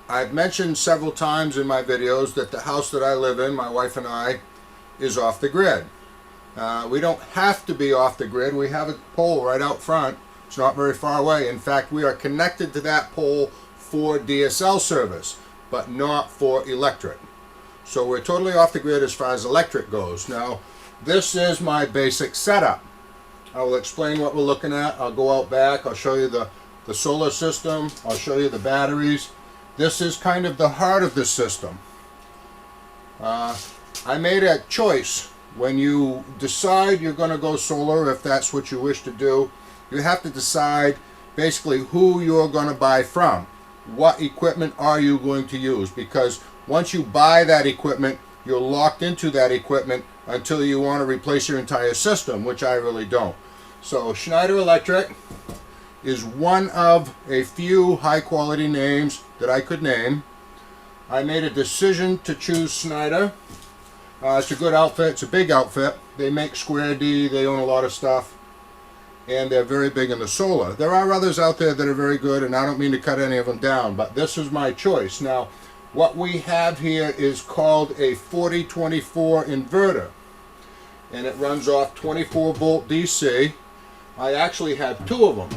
I've mentioned several times in my videos that the house that I live in, my wife and I, is off the grid. We don't have to be off the grid. We have a pole right out front. It's not very far away. In fact, we are connected to that pole for DSL service, but not for electric. So we're totally off the grid as far as electric goes. Now, this is my basic setup. I will explain what we're looking at. I'll go out back. I'll show you the solar system. I'll show you the batteries. This is kind of the heart of the system. I made a choice. When you decide you're going to go solar, if that's what you wish to do, you have to decide basically who you're going to buy from. What equipment are you going to use? Because once you buy that equipment, you're locked into that equipment until you want to replace your entire system, which I really don't. So Schneider Electric is one of a few high quality names that I could name. I made a decision to choose Schneider. It's a good outfit. It's a big outfit. They make Square D. They own a lot of stuff. And they're very big in the solar. There are others out there that are very good, and I don't mean to cut any of them down, but this is my choice. Now, what we have here is called a 4024 inverter. And it runs off 24 volt DC. I actually have two of them.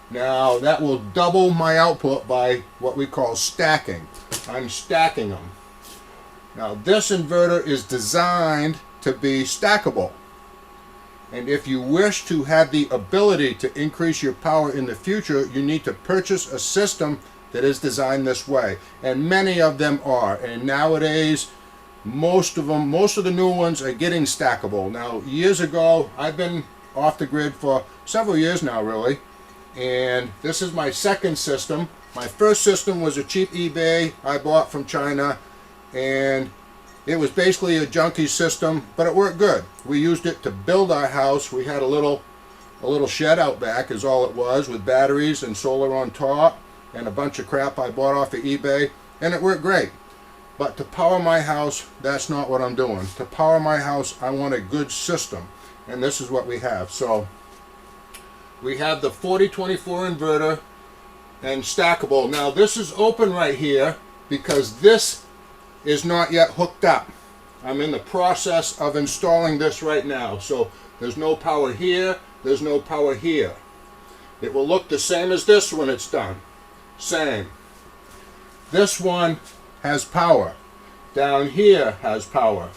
Now, that will double my output by what we call stacking. I'm stacking them. Now, this inverter is designed to be stackable. And if you wish to have the ability to increase your power in the future, you need to purchase a system that is designed this way. And many of them are. And nowadays, most of the new ones are getting stackable. Now, years ago, I've been off the grid for several years now, really. And this is my second system. My first system was a cheap eBay I bought from China. And it was basically a junky system, but it worked good. We used it to build our house. We had a little shed out back is all it was, with batteries and solar on top and a bunch of crap I bought off of eBay, and it worked great. But to power my house, that's not what I'm doing. To power my house, I want a good system, and this is what we have. So we have the 4024 inverter and stackable. Now this is open right here because this is not yet hooked up. I'm in the process of installing this right now. So there's no power here, there's no power here. It will look the same as this when it's done. Same. This one has power. Down here has power.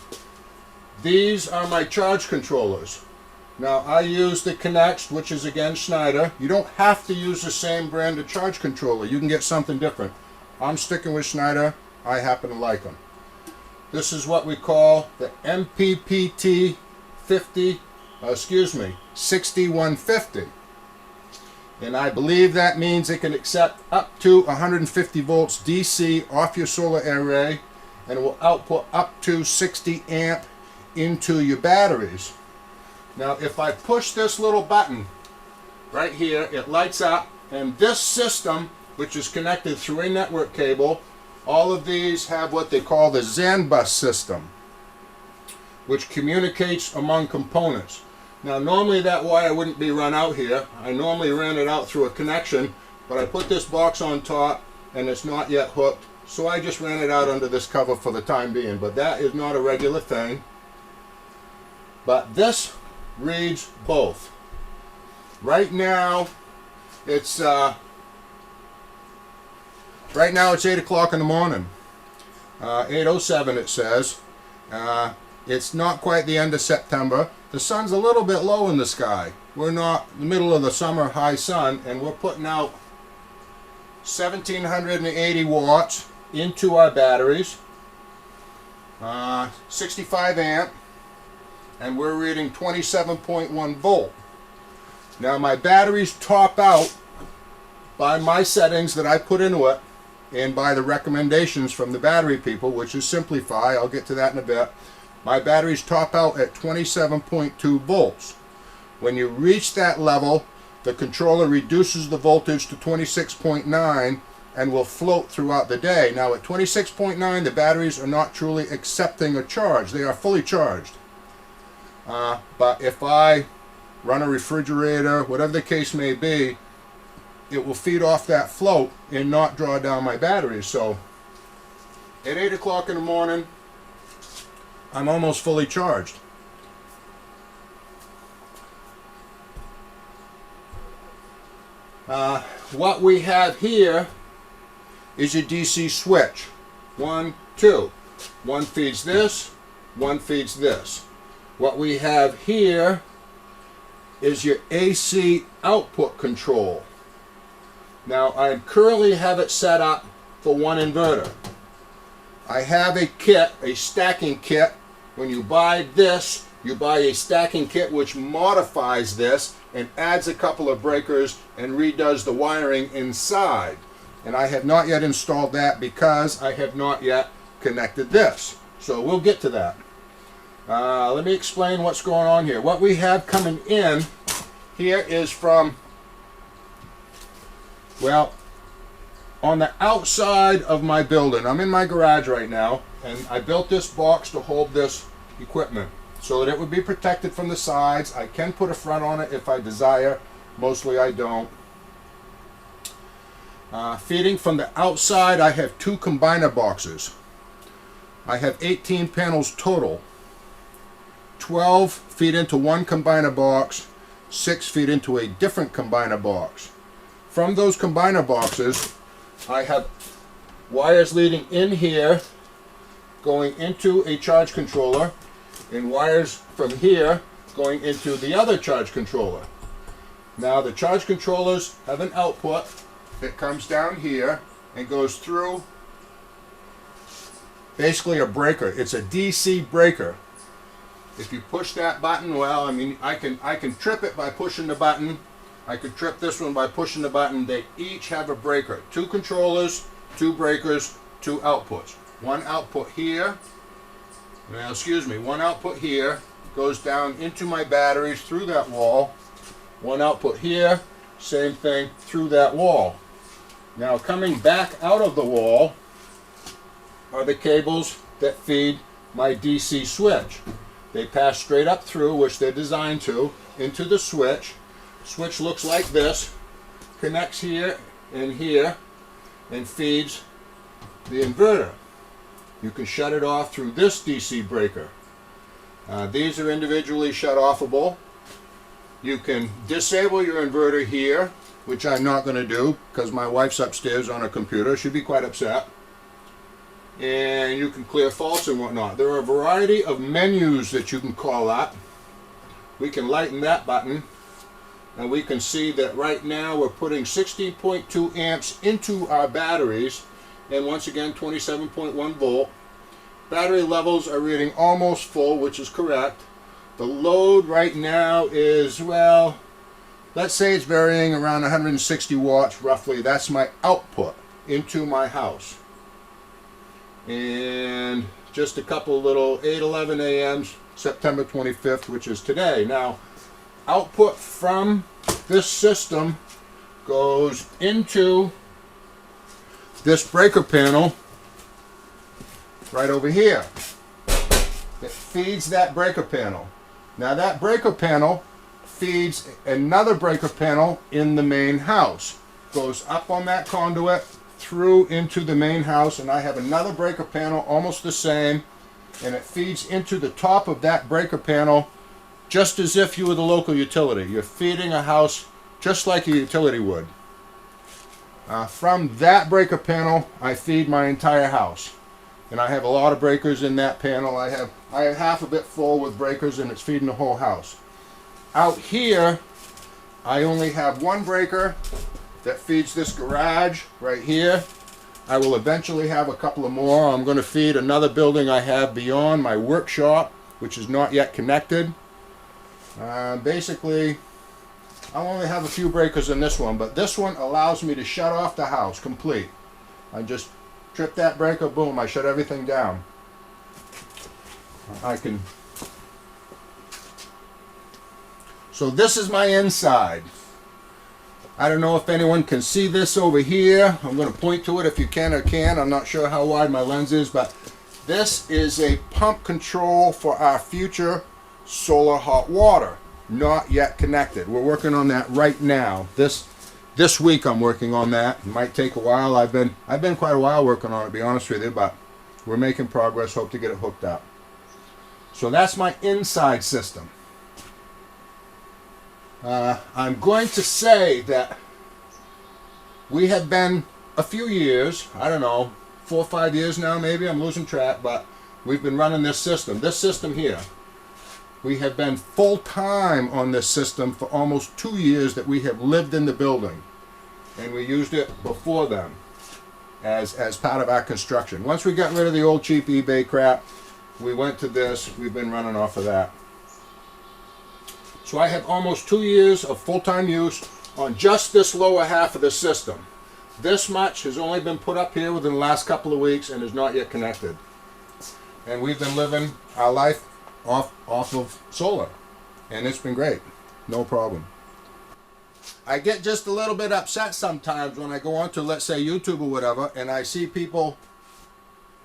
These are my charge controllers. Now I use the Connect, which is again Schneider. You don't have to use the same brand of charge controller. You can get something different. I'm sticking with Schneider. I happen to like them. This is what we call the MPPT 6150. And I believe that means it can accept up to 150 volts DC off your solar array, and it will output up to 60 amp into your batteries. Now if I push this little button right here, it lights up, and this system, which is connected through a network cable, all of these have what they call the ZAN bus system, which communicates among components. Now normally that wire wouldn't be run out here. I normally ran it out through a connection, but I put this box on top and it's not yet hooked, so I just ran it out under this cover for the time being. But that is not a regular thing. But this reads both. Right now it's 8 o'clock in the morning. 8:07 it says. It's not quite the end of September. The sun's a little bit low in the sky. We're not in the middle of the summer high sun, and we're putting out 1,780 watts into our batteries. 65 amp, and we're reading 27.1 volt. Now my batteries top out by my settings that I put into it, and by the recommendations from the battery people, which is Simplify. I'll get to that in a bit. My batteries top out at 27.2 volts. When you reach that level, the controller reduces the voltage to 26.9 and will float throughout the day. Now at 26.9, the batteries are not truly accepting a charge. They are fully charged. But if I run a refrigerator, whatever the case may be, it will feed off that float and not draw down my batteries. So at 8 o'clock in the morning, I'm almost fully charged. What we have here is your DC switch. 1, 2. One feeds this, one feeds this. What we have here is your AC output control. Now I currently have it set up for one inverter. I have a kit, a stacking kit. When you buy this, you buy a stacking kit which modifies this and adds a couple of breakers and redoes the wiring inside. And I have not yet installed that because I have not yet connected this. So we'll get to that. Let me explain what's going on here. What we have coming in here is from, well, on the outside of my building. I'm in my garage right now, and I built this box to hold this equipment so that it would be protected from the sides. I can put a front on it if I desire. Mostly I don't. Feeding from the outside, I have 2 combiner boxes. I have 18 panels total. 12 feed into one combiner box, 6 feed into a different combiner box. From those combiner boxes, I have wires leading in here going into a charge controller, and wires from here going into the other charge controller. Now the charge controllers have an output that comes down here and goes through basically a breaker. It's a DC breaker. If you push that button, well, I mean, I can trip it by pushing the button. I could trip this one by pushing the button. They each have a breaker. 2 controllers, 2 breakers, 2 outputs. One output here. Now, excuse me, one output here goes down into my batteries through that wall. One output here, same thing through that wall. Now, coming back out of the wall are the cables that feed my DC switch. They pass straight up through, which they're designed to, into the switch. Switch looks like this, connects here and feeds the inverter. You can shut it off through this DC breaker. These are individually shut offable. You can disable your inverter here, which I'm not going to do because my wife's upstairs on a computer. She'd be quite upset. And you can clear faults and whatnot. There are a variety of menus that you can call up. We can lighten that button, and we can see that right now we're putting 16.2 amps into our batteries, and once again 27.1 volt. Battery levels are reading almost full, which is correct. The load right now is, well, let's say it's varying around 160 watts roughly. That's my output into my house. And just a couple little 8:11 a.m. September 25th, which is today. Now, output from this system goes into this breaker panel right over here. It feeds that breaker panel. Now that breaker panel feeds another breaker panel in the main house. Goes up on that conduit through into the main house, and I have another breaker panel almost the same, and it feeds into the top of that breaker panel just as if you were the local utility. You're feeding a house just like a utility would. From that breaker panel, I feed my entire house, and I have a lot of breakers in that panel. I have half of it full with breakers, and it's feeding the whole house. Out here, I only have one breaker that feeds this garage right here. I will eventually have a couple of more. I'm going to feed another building I have beyond my workshop, which is not yet connected. Basically, I'll only have a few breakers in this one, but this one allows me to shut off the house complete. I just trip that breaker, boom, I shut everything down. So this is my inside. I don't know if anyone can see this over here. I'm going to point to it if you can or can. I'm not sure how wide my lens is, but this is a pump control for our future solar hot water. Not yet connected. We're working on that right now. This This week I'm working on that. It might take a while. I've been quite a while working on it, to be honest with you, but we're making progress. Hope to get it hooked up. So that's my inside system. I'm going to say that we have been a few years, I don't know, 4 or 5 years now maybe, I'm losing track, but we've been running this system. This system here, we have been full-time on this system for almost 2 years that we have lived in the building. And we used it before then as part of our construction. Once we got rid of the old cheap eBay crap, we went to this. We've been running off of that. So I have almost 2 years of full-time use on just this lower half of the system. This much has only been put up here within the last couple of weeks and is not yet connected. And we've been living our life off of solar. And it's been great. No problem. I get just a little bit upset sometimes when I go onto, let's say, YouTube or whatever, and I see people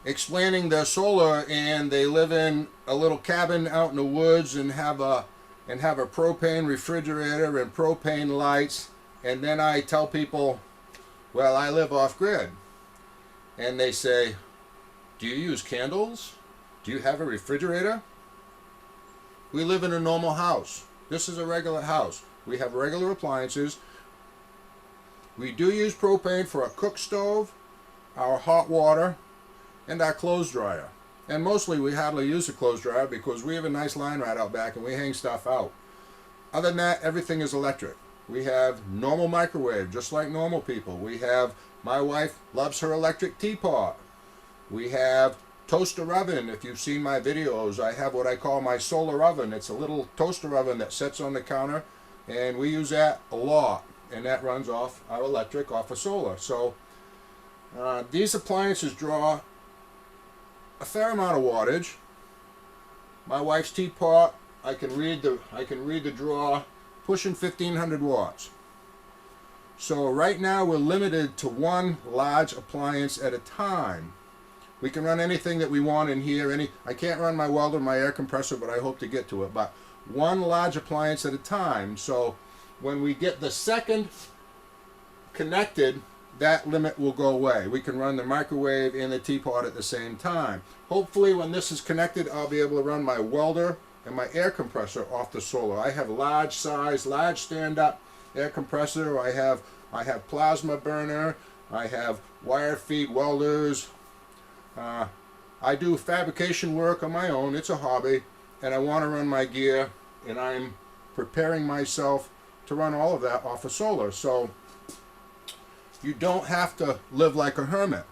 explaining their solar and they live in a little cabin out in the woods and have a propane refrigerator and propane lights, and then I tell people, well, I live off grid. And they say, do you use candles? Do you have a refrigerator? We live in a normal house. This is a regular house. We have regular appliances. We do use propane for our cook stove, our hot water, and our clothes dryer. And mostly we hardly use the clothes dryer because we have a nice line right out back and we hang stuff out. Other than that, everything is electric. We have normal microwave, just like normal people. We have, my wife loves her electric teapot. We have toaster oven. If you've seen my videos, I have what I call my solar oven. It's a little toaster oven that sits on the counter, and we use that a lot. And that runs off our electric, off of solar. So these appliances draw a fair amount of wattage. My wife's teapot, I can read the draw, pushing 1500 watts. So right now we're limited to one large appliance at a time. We can run anything that we want in here. I can't run my welder, my air compressor, but I hope to get to it. But one large appliance at a time. So when we get the second connected, that limit will go away. We can run the microwave and the teapot at the same time. Hopefully when this is connected, I'll be able to run my welder and my air compressor off the solar. I have large size, large stand-up air compressor. I have plasma burner. I have wire feed welders. I do fabrication work on my own. It's a hobby, and I want to run my gear, and I'm preparing myself to run all of that off of solar. So you don't have to live like a hermit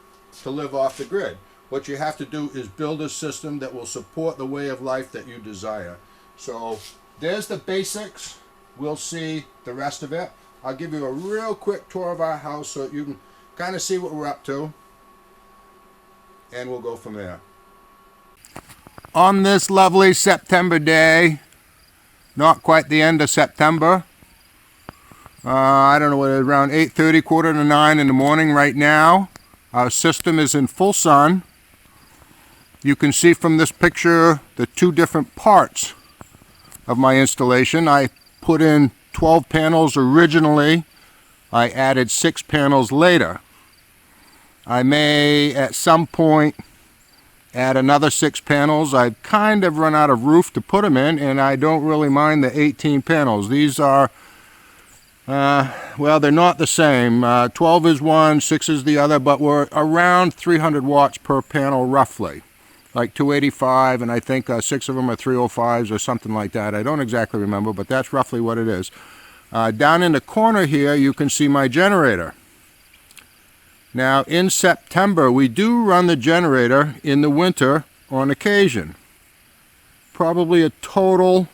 to live off the grid. What you have to do is build a system that will support the way of life that you desire. So there's the basics. We'll see the rest of it. I'll give you a real quick tour of our house so you can kind of see what we're up to. And we'll go from there. On this lovely September day, not quite the end of September, I don't know what it is, around 8:30, 8:45 in the morning right now. Our system is in full sun. You can see from this picture the two different parts of my installation. I put in 12 panels originally. I added 6 panels later. I may at some point add another 6 panels. I've kind of run out of roof to put them in, and I don't really mind the 18 panels. These are well, they're not the same. 12 is one, 6 is the other, but we're around 300 watts per panel roughly, like 285, and I think 6 of them are 305s or something like that. I don't exactly remember, but that's roughly what it is. Down in the corner here you can see my generator. Now in September we do run the generator in the winter on occasion. Probably a total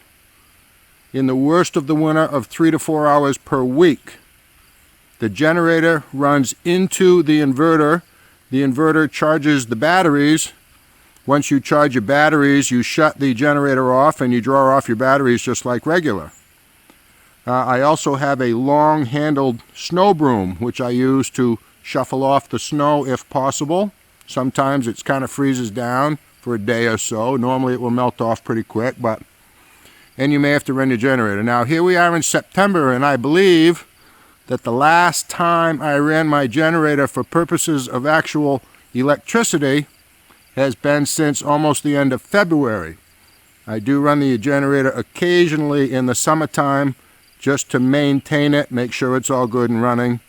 in the worst of the winter of 3 to 4 hours per week. The generator runs into the inverter. The inverter charges the batteries. Once you charge your batteries, you shut the generator off and you draw off your batteries just like regular. I also have a long-handled snow broom, which I use to shuffle off the snow if possible. Sometimes it kind of freezes down for a day or so. Normally it will melt off pretty quick, and you may have to run your generator. Now here we are in September, and I believe that the last time I ran my generator for purposes of actual electricity has been since almost the end of February. I do run the generator occasionally in the summertime just to maintain it, make sure it's all good and running.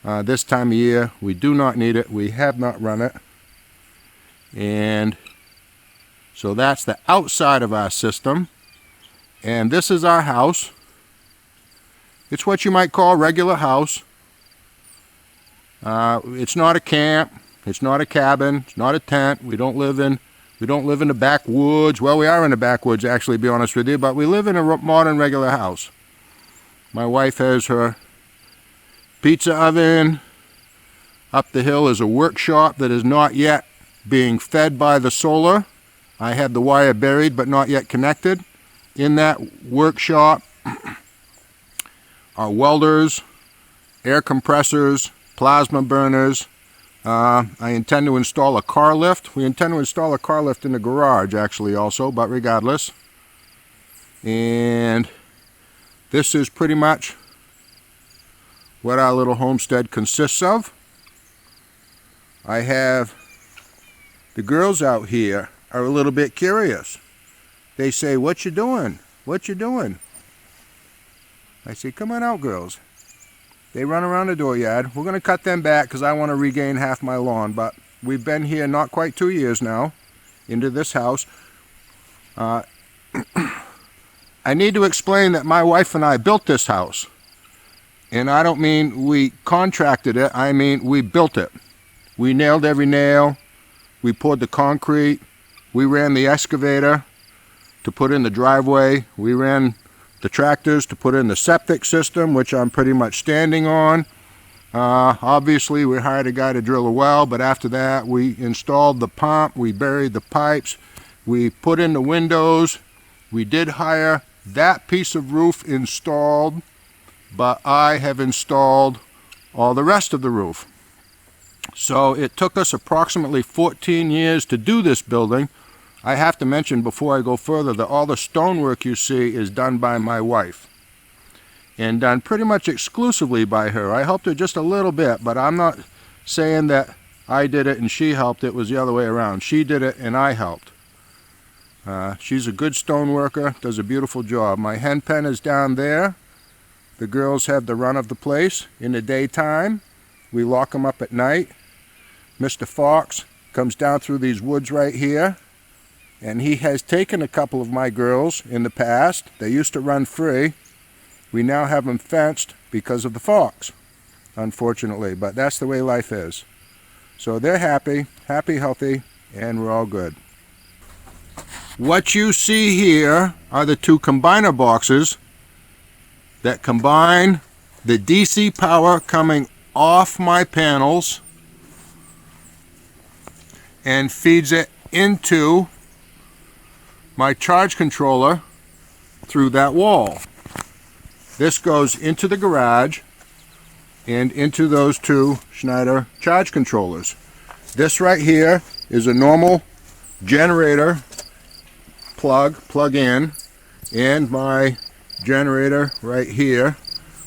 This time of year, we do not need it. We have not run it. And so that's the outside of our system. And this is our house. It's what you might call a regular house. It's not a camp. It's not a cabin. It's not a tent. We don't live in the backwoods. Well, we are in the backwoods, actually, to be honest with you, but we live in a modern regular house. My wife has her pizza oven. Up the hill is a workshop that is not yet being fed by the solar. I have the wire buried but not yet connected. In that workshop are welders, air compressors, plasma burners. I intend to install a car lift. We intend to install a car lift in the garage, actually, also, but regardless. And this is pretty much what our little homestead consists of. I have the girls out here are a little bit curious. They say, "What you doing? What you doing?" I say, "Come on out, girls." They run around the dooryard. We're going to cut them back because I want to regain half my lawn, but we've been here not quite 2 years now into this house. I need to explain that my wife and I built this house. And I don't mean we contracted it, I mean we built it. We nailed every nail. We poured the concrete. We ran the excavator to put in the driveway. We ran the tractors to put in the septic system, which I'm pretty much standing on. Obviously, we hired a guy to drill a well, but after that, we installed the pump. We buried the pipes. We put in the windows. We did hire that piece of roof installed, but I have installed all the rest of the roof. So it took us approximately 14 years to do this building. I have to mention before I go further that all the stonework you see is done by my wife and done pretty much exclusively by her. I helped her just a little bit, but I'm not saying that I did it and she helped. It was the other way around. She did it and I helped. She's a good stoneworker, does a beautiful job. My hen pen is down there. The girls have the run of the place in the daytime. We lock them up at night. Mr. Fox comes down through these woods right here, and he has taken a couple of my girls in the past. They used to run free. We now have them fenced because of the fox, unfortunately, but that's the way life is. So they're happy, healthy, and we're all good. What you see here are the two combiner boxes that combine the DC power coming off my panels and feeds it into my charge controller through that wall. This goes into the garage and into those two Schneider charge controllers. This right here is a normal generator plug in, and my generator right here,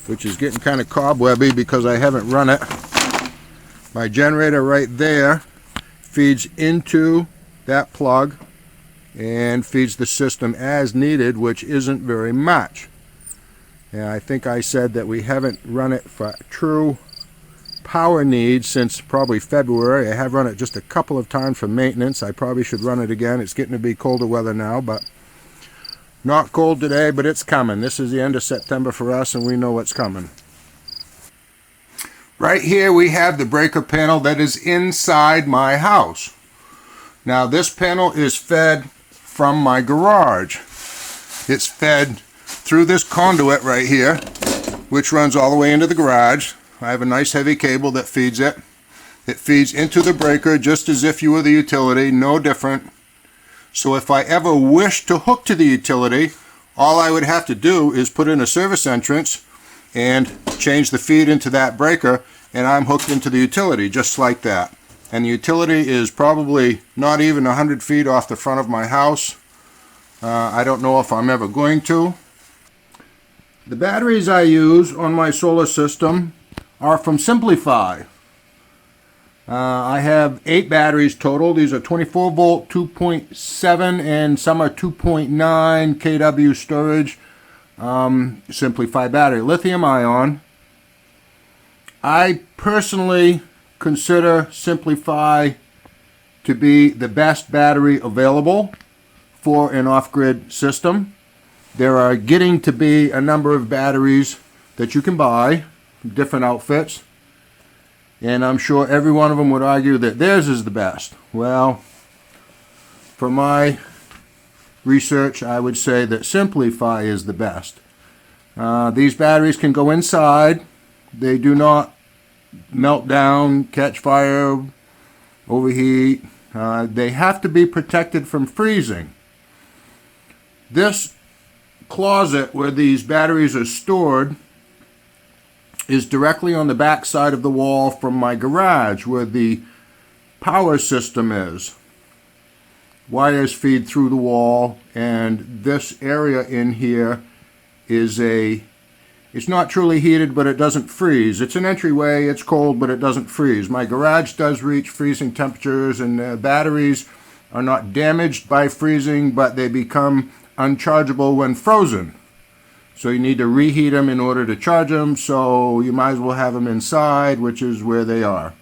which is getting kind of cobwebby because I haven't run it. My generator right there feeds into that plug and feeds the system as needed, which isn't very much. And I think I said that we haven't run it for true power needs since probably February. I have run it just a couple of times for maintenance. I probably should run it again. It's getting to be colder weather now, but not cold today, but it's coming. This is the end of September for us, and we know what's coming. Right here we have the breaker panel that is inside my house. Now this panel is fed from my garage. It's fed through this conduit right here, which runs all the way into the garage. I have a nice heavy cable that feeds it. It feeds into the breaker just as if you were the utility, no different. So if I ever wish to hook to the utility, all I would have to do is put in a service entrance and change the feed into that breaker, and I'm hooked into the utility just like that. And the utility is probably not even 100 feet off the front of my house. I don't know if I'm ever going to. The batteries I use on my solar system are from Simplify. I have 8 batteries total. These are 24 volt, 2.7, and some are 2.9 kW storage. Simplify battery, lithium ion. I personally consider Simplify to be the best battery available for an off-grid system. There are getting to be a number of batteries that you can buy from different outfits, and I'm sure every one of them would argue that theirs is the best. Well, for my research, I would say that Simplify is the best. These batteries can go inside. They do not melt down, catch fire, overheat. They have to be protected from freezing. This closet where these batteries are stored is directly on the back side of the wall from my garage where the power system is. Wires feed through the wall, and this area in here is it's not truly heated, but it doesn't freeze. It's an entryway, it's cold, but it doesn't freeze. My garage does reach freezing temperatures, and batteries are not damaged by freezing, but they become unchargeable when frozen. So you need to reheat them in order to charge them, so you might as well have them inside, which is where they are.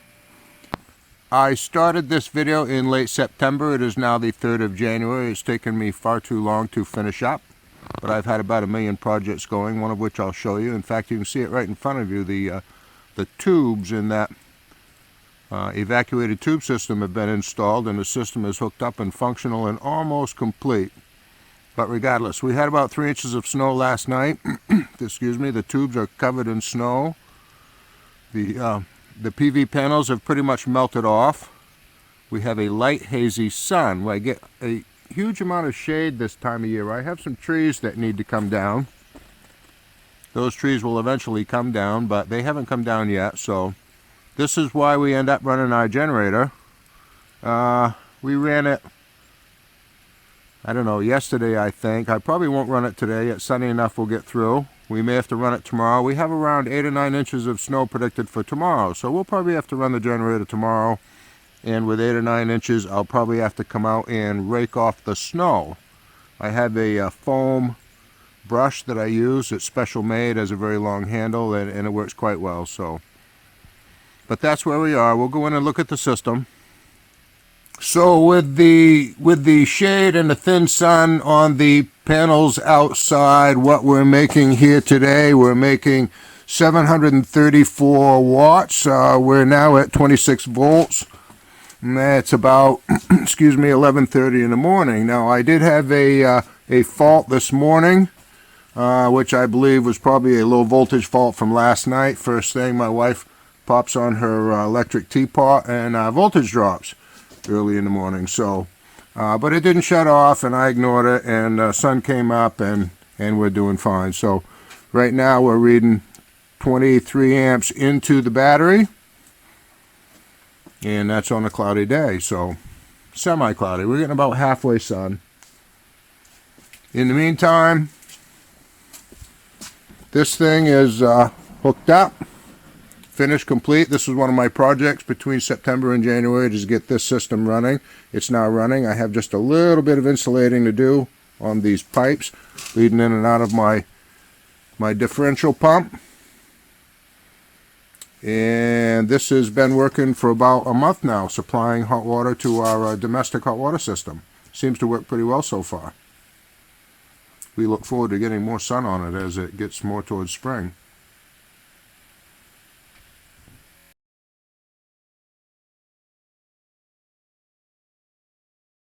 I started this video in late September. It is now the 3rd of January. It's taken me far too long to finish up, but I've had about 1 million projects going, one of which I'll show you. In fact, you can see it right in front of you. The tubes in that evacuated tube system have been installed, and the system is hooked up and functional and almost complete. But regardless, we had about 3 inches of snow last night. Excuse me. The tubes are covered in snow. The PV panels have pretty much melted off. We have a light hazy sun. I get a huge amount of shade this time of year. I have some trees that need to come down. Those trees will eventually come down, but they haven't come down yet. So this is why we end up running our generator. We ran it, I don't know, yesterday I think. I probably won't run it today. It's sunny enough we'll get through. We may have to run it tomorrow. We have around 8 or 9 inches of snow predicted for tomorrow. So we'll probably have to run the generator tomorrow. And with 8 or 9 inches, I'll probably have to come out and rake off the snow. I have a foam brush that I use. It's special made, has a very long handle, and it works quite well. But that's where we are. We'll go in and look at the system. So with the shade and the thin sun on the panels outside, what we're making here today, we're making 734 watts. We're now at 26 volts. And that's about, excuse me, 11:30 in the morning. Now, I did have a fault this morning, which I believe was probably a low voltage fault from last night. First thing, my wife pops on her electric teapot, and voltage drops early in the morning. So, but it didn't shut off, and I ignored it, and sun came up, and we're doing fine. So, right now we're reading 23 amps into the battery. And that's on a cloudy day, so semi-cloudy. We're getting about halfway sun. In the meantime, this thing is hooked up, finished, complete. This was one of my projects between September and January to get this system running. It's now running. I have just a little bit of insulating to do on these pipes leading in and out of my differential pump. And this has been working for about a month now, supplying hot water to our domestic hot water system. Seems to work pretty well so far. We look forward to getting more sun on it as it gets more towards spring.